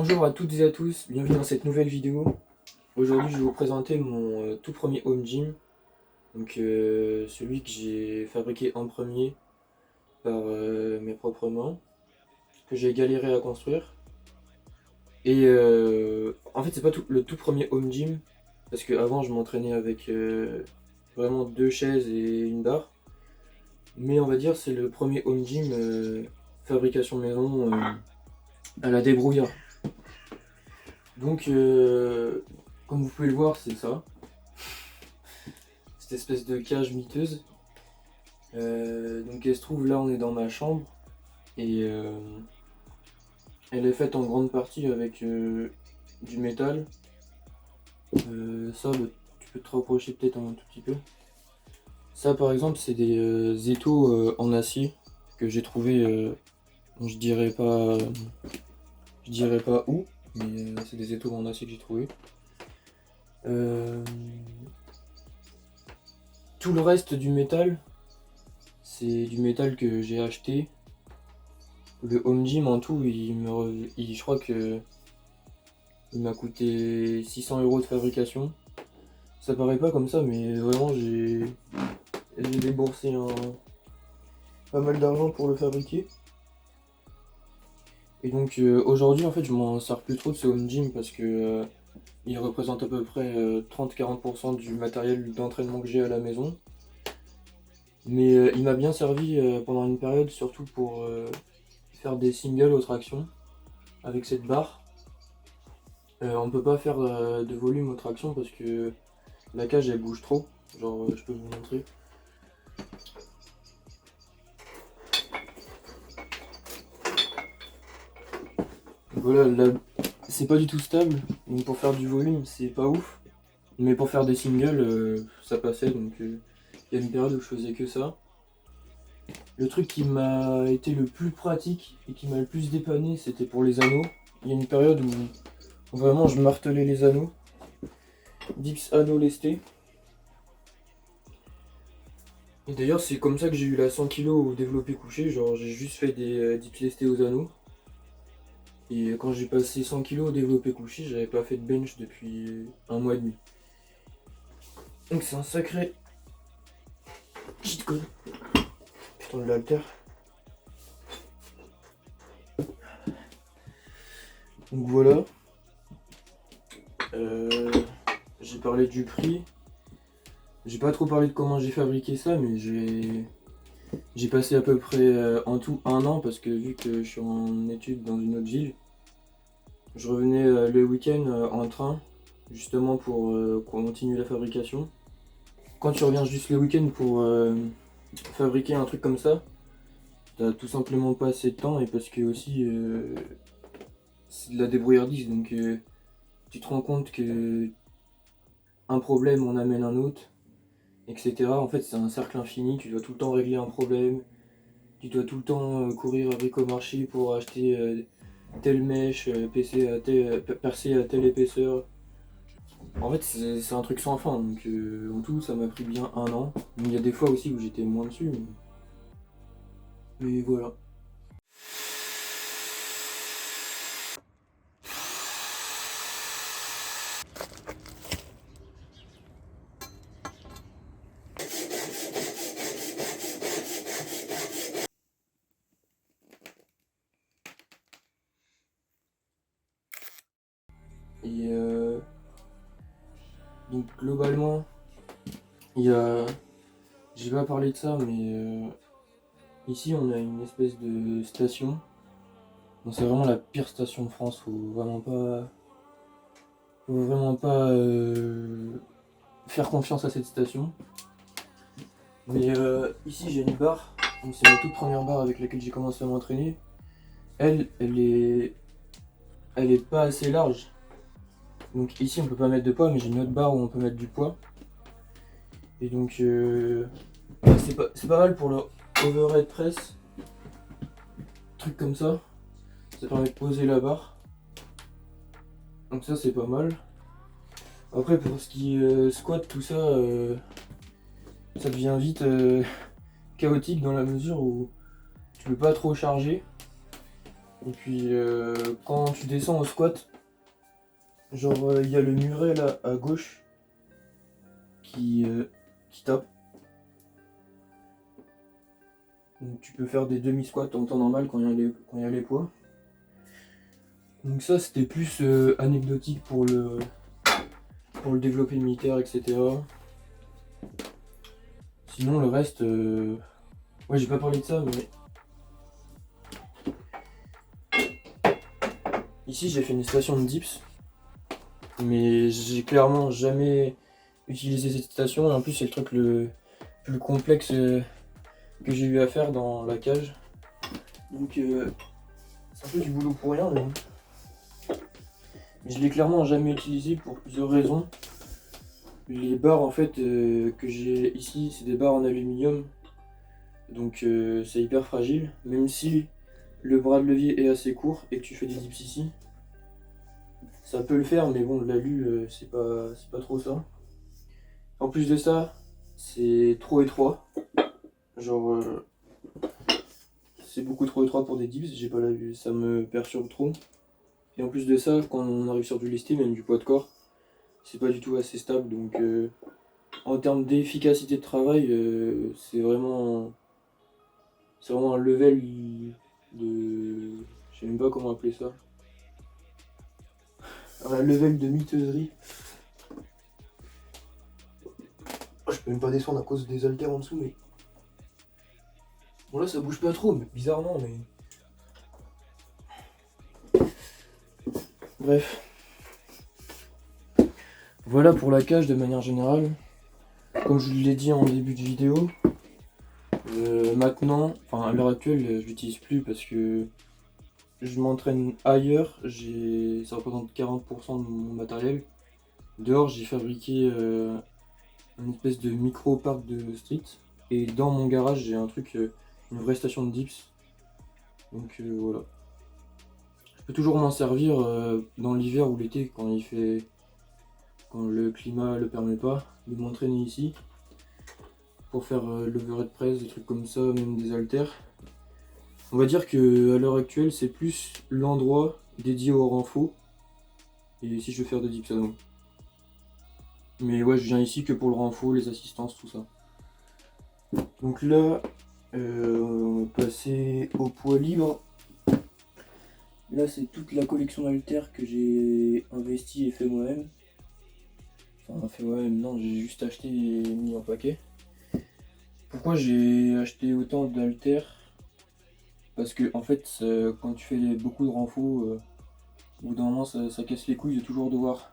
Bonjour à toutes et à tous, bienvenue dans cette nouvelle vidéo. Aujourd'hui je vais vous présenter mon tout premier home gym, donc celui que j'ai fabriqué en premier par mes propres mains, que j'ai galéré à construire. Et en fait c'est pas le tout premier home gym, parce qu'avant je m'entraînais avec vraiment 2 chaises et une barre. Mais on va dire c'est le premier home gym fabrication maison à la débrouillard. Donc, comme vous pouvez le voir, c'est ça. Cette espèce de cage miteuse. Donc elle se trouve là, on est dans ma chambre. Et elle est faite en grande partie avec du métal. Ça, tu peux te rapprocher peut-être un tout petit peu. Ça par exemple, c'est des étaux en acier que j'ai trouvé, je dirais pas où, mais c'est des étaux en acier que j'ai trouvé. Tout le reste du métal, c'est du métal que j'ai acheté. Le home gym en tout, je crois que il m'a coûté 600 € de fabrication. Ça paraît pas comme ça, mais vraiment j'ai déboursé pas mal d'argent pour le fabriquer. Et donc aujourd'hui en fait je m'en sers plus trop de ce home gym parce que il représente à peu près 30-40% du matériel d'entraînement que j'ai à la maison. Mais il m'a bien servi pendant une période, surtout pour faire des singles aux tractions avec cette barre. On peut pas faire de volume aux tractions parce que la cage elle bouge trop. Genre je peux vous montrer. Voilà, là c'est pas du tout stable, donc pour faire du volume c'est pas ouf. Mais pour faire des singles ça passait, donc il y a une période où je faisais que ça. Le truc qui m'a été le plus pratique et qui m'a le plus dépanné, c'était pour les anneaux. Il y a une période où vraiment je martelais les anneaux. Dix anneaux lestés. Et d'ailleurs c'est comme ça que j'ai eu la 100 kg au développé couché, genre j'ai juste fait des dips lestés aux anneaux. Et quand j'ai passé 100 kg au développé couché, j'avais pas fait de bench depuis un mois et demi. Donc c'est un sacré cheat code. Putain de l'haltère. Donc voilà. J'ai parlé du prix. J'ai pas trop parlé de comment j'ai fabriqué ça, mais j'ai passé à peu près en tout un an parce que vu que je suis en études dans une autre ville, je revenais le week-end en train justement pour continuer la fabrication. Quand tu reviens juste le week-end pour fabriquer un truc comme ça, t'as tout simplement pas assez de temps et parce que aussi c'est de la débrouillardise, donc tu te rends compte que un problème on amène un autre, etc. En fait c'est un cercle infini, tu dois tout le temps régler un problème, tu dois tout le temps courir à bric-au-marché pour acheter telle mèche, percer à telle épaisseur. En fait c'est un truc sans fin, donc en tout ça m'a pris bien un an. Il y a des fois aussi où j'étais moins dessus, mais voilà. Et donc globalement, il y a... J'ai pas parlé de ça, mais ici on a une espèce de station. Bon, c'est vraiment la pire station de France, faut vraiment pas faire confiance à cette station. Mais ici j'ai une barre, donc c'est la toute première barre avec laquelle j'ai commencé à m'entraîner. Elle est pas assez large. Donc ici on peut pas mettre de poids, mais j'ai une autre barre où on peut mettre du poids. Et donc c'est pas mal pour le overhead press. Truc comme ça. Ça permet de poser la barre. Donc ça c'est pas mal. Après pour ce qui est squat, tout ça, ça devient vite chaotique dans la mesure où tu peux pas trop charger. Et puis quand tu descends au squat, genre il y a le muret là à gauche qui tape. Donc tu peux faire des demi-squats en temps normal quand il y a les poids. Donc ça c'était plus anecdotique pour le développé militaire, etc. Sinon le reste, ouais j'ai pas parlé de ça, mais ici j'ai fait une station de dips, mais j'ai clairement jamais utilisé cette station, et en plus c'est le truc le plus complexe que j'ai eu à faire dans la cage. Donc c'est un peu du boulot pour rien, mais je l'ai clairement jamais utilisé pour plusieurs raisons. Les barres en fait que j'ai ici, c'est des barres en aluminium, donc c'est hyper fragile, même si le bras de levier est assez court et que tu fais des dips ici, ça peut le faire, mais bon, l'alu c'est pas trop ça. En plus de ça, c'est trop étroit, genre c'est beaucoup trop étroit pour des dips, j'ai pas la vue, ça me perturbe trop. Et en plus de ça, quand on arrive sur du lifting, même du poids de corps, c'est pas du tout assez stable, donc en termes d'efficacité de travail, c'est vraiment un level de... je sais même pas comment appeler ça. Un level de miteuserie. Oh, je peux même pas descendre à cause des haltères en dessous, mais... Bon là ça bouge pas trop, mais bizarrement, mais... Bref. Voilà pour la cage de manière générale. Comme je vous l'ai dit en début de vidéo, maintenant, enfin à l'heure actuelle, je l'utilise plus parce que je m'entraîne ailleurs, ça représente 40% de mon matériel. Dehors, j'ai fabriqué une espèce de micro-parc de street. Et dans mon garage, j'ai un truc, une vraie station de dips. Donc voilà. Je peux toujours m'en servir dans l'hiver ou l'été quand le climat le permet pas, de m'entraîner ici. Pour faire l'overhead press, des trucs comme ça, même des haltères. On va dire que à l'heure actuelle, c'est plus l'endroit dédié au renfo. Et si je veux faire des dips à dos. Mais ouais, je viens ici que pour le renfo, les assistances, tout ça. Donc là, on va passer au poids libre. Là, c'est toute la collection d'haltères que j'ai investi et fait moi-même. Enfin, fait moi-même, non, j'ai juste acheté et mis en paquet. Pourquoi j'ai acheté autant d'haltères? Parce que, en fait, quand tu fais beaucoup de renfo, au bout d'un moment, ça casse les couilles de toujours devoir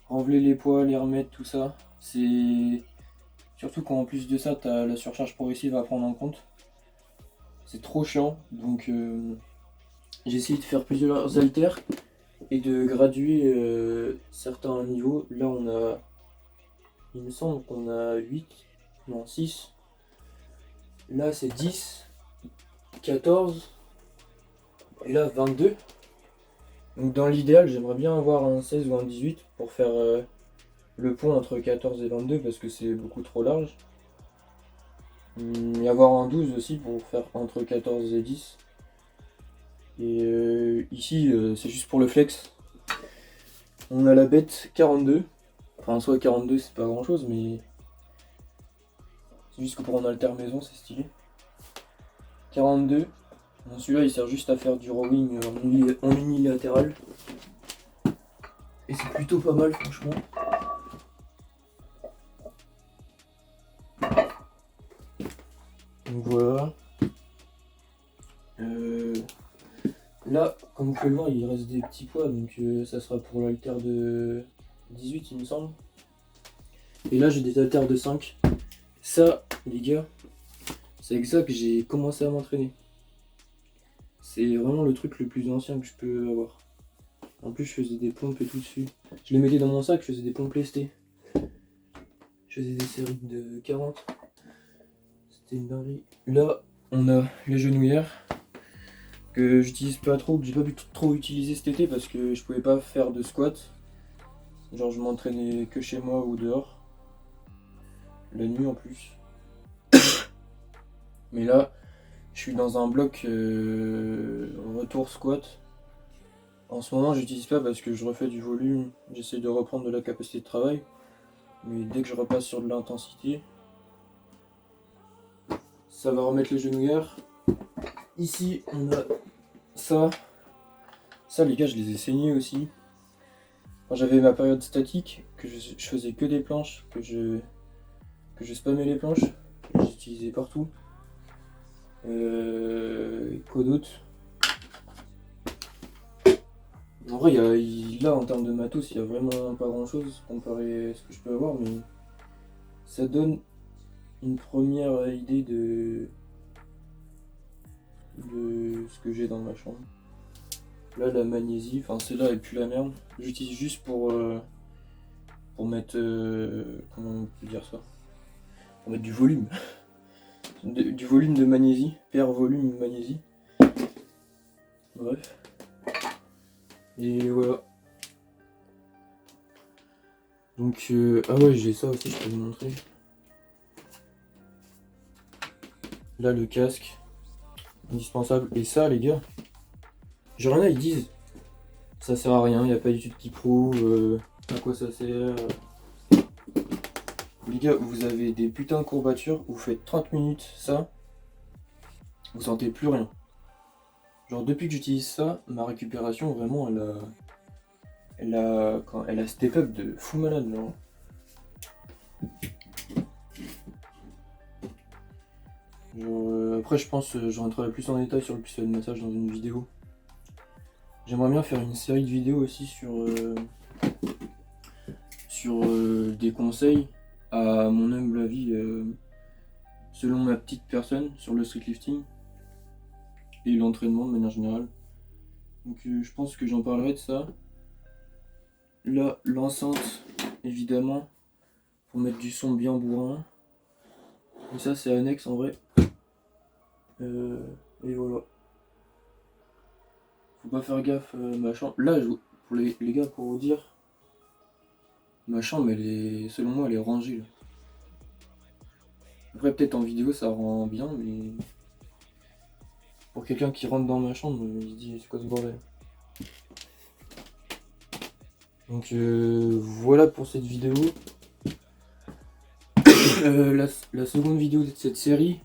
renveler les poids, les remettre, tout ça. C'est surtout quand en plus de ça, t'as la surcharge progressive à prendre en compte. C'est trop chiant, donc j'ai essayé de faire plusieurs haltères et de graduer certains niveaux. Là, il me semble qu'on a 8, non 6. Là, c'est 10, 14 et là 22. Donc dans l'idéal, j'aimerais bien avoir un 16 ou un 18 pour faire le pont entre 14 et 22 parce que c'est beaucoup trop large. Et avoir un 12 aussi pour faire entre 14 et 10. Et ici, c'est juste pour le flex. On a la bête 42. Enfin, soit 42, c'est pas grand chose, mais c'est juste que pour un alter maison, c'est stylé. 42. Bon, celui-là, il sert juste à faire du rowing en unilatéral. Et c'est plutôt pas mal, franchement. Donc voilà. Là, comme vous pouvez le voir, il reste des petits poids, donc ça sera pour l'halter de 18, il me semble. Et là, j'ai des haltères de 5. Ça, les gars, c'est avec ça que j'ai commencé à m'entraîner. C'est vraiment le truc le plus ancien que je peux avoir. En plus, je faisais des pompes et tout dessus. Je les mettais dans mon sac, je faisais des pompes lestées. Je faisais des séries de 40. C'était une dinguerie. Là, on a les genouillères que j'utilise pas trop, que j'ai pas pu trop utiliser cet été parce que je pouvais pas faire de squat. Genre, je m'entraînais que chez moi ou dehors. La nuit en plus. Mais là, Je suis dans un bloc retour squat. En ce moment, j'utilise pas parce que je refais du volume, j'essaie de reprendre de la capacité de travail. Mais dès que je repasse sur de l'intensité, ça va remettre les genouillères. Ici, on a ça. Ça, les gars, je les ai saignés aussi. Quand j'avais ma période statique, que je faisais que des planches, que je spammais les planches, que j'utilisais partout. Quoi d'autre? En vrai, là, en termes de matos, il n'y a vraiment pas grand chose comparé à ce que je peux avoir, mais ça donne une première idée de ce que j'ai dans ma chambre. Là, la magnésie, enfin celle-là et puis la merde, j'utilise juste pour mettre, comment on peut dire ça? Pour mettre du volume. Du volume de magnésie, paire volume magnésie. Bref. Et voilà. Donc, ah ouais, j'ai ça aussi, je peux vous montrer. Là, le casque, indispensable. Et ça, les gars, genre, il y en a, ils disent, ça sert à rien, il n'y a pas d'études qui prouvent à quoi ça sert. Les gars, vous avez des putains de courbatures, vous faites 30 minutes ça, vous sentez plus rien. Genre, depuis que j'utilise ça, ma récupération, vraiment, elle a step up de fou malade, genre. Après, je pense que je rentrerai plus en détail sur le pistolet de massage dans une vidéo. J'aimerais bien faire une série de vidéos aussi sur des conseils, à mon humble avis, selon ma petite personne, sur le streetlifting et l'entraînement de manière générale. Donc je pense que j'en parlerai de ça. Là, l'enceinte, évidemment, pour mettre du son bien bourrin. Et ça, c'est annexe en vrai. Et voilà. Faut pas faire gaffe, ma chambre. Là, pour les gars, pour vous dire, ma chambre, elle est, selon moi, elle est rangée là. Après, peut-être en vidéo, ça rend bien, mais pour quelqu'un qui rentre dans ma chambre, il se dit, c'est quoi ce bordel? Donc voilà pour cette vidéo. La seconde vidéo de cette série,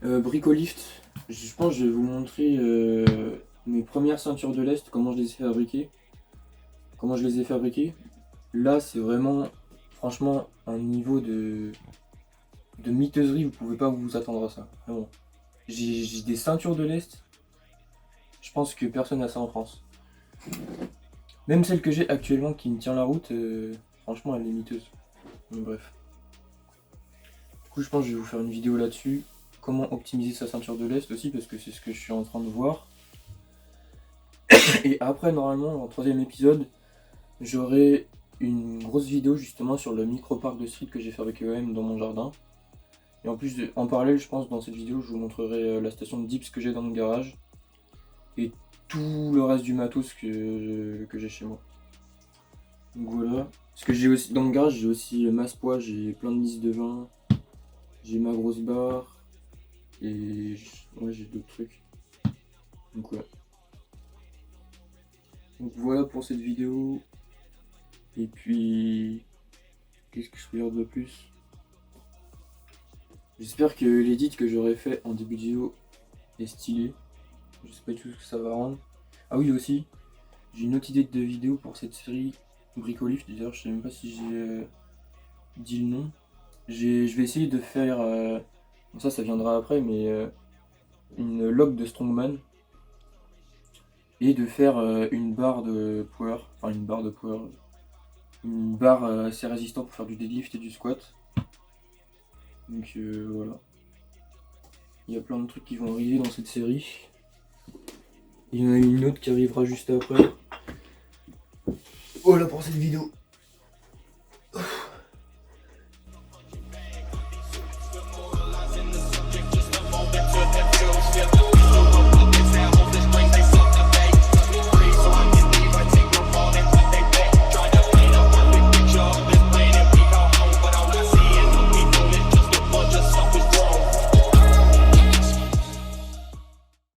Bricolift. Je pense que je vais vous montrer mes premières ceintures de lest, comment je les ai fabriquées. Comment je les ai fabriquées. Là, c'est vraiment, franchement, un niveau de miteuserie, vous pouvez pas vous attendre à ça. Vraiment. J'ai des ceintures de lest. Je pense que personne n'a ça en France. Même celle que j'ai actuellement qui me tient la route, franchement, elle est miteuse. Donc, bref. Du coup, je pense que je vais vous faire une vidéo là-dessus. Comment optimiser sa ceinture de lest aussi, parce que c'est ce que je suis en train de voir. Et après, normalement, dans le troisième épisode, j'aurai une grosse vidéo justement sur le micro-parc de street que j'ai fait avec EM dans mon jardin. Et en plus, en parallèle, je pense, dans cette vidéo, je vous montrerai la station de dips que j'ai dans mon garage. Et tout le reste du matos que j'ai chez moi. Donc voilà. Parce que j'ai aussi, dans mon garage, j'ai aussi masse poids, j'ai plein de listes de vin, j'ai ma grosse barre, et ouais, j'ai d'autres trucs. Donc ouais. Donc voilà pour cette vidéo. Et puis, qu'est-ce que je peux dire de plus? J'espère que l'édit que j'aurais fait en début de vidéo est stylé. Je sais pas du tout ce que ça va rendre. Ah oui aussi, j'ai une autre idée de vidéo pour cette série Bricolift. D'ailleurs, je sais même pas si j'ai dit le nom. Je vais essayer de faire, bon, ça viendra après, mais une log de Strongman. Et de faire une barre de power, enfin une barre de power, une barre assez résistante pour faire du deadlift et du squat. Donc voilà. Il y a plein de trucs qui vont arriver dans cette série. Il y en a une autre qui arrivera juste après. Voilà pour cette vidéo.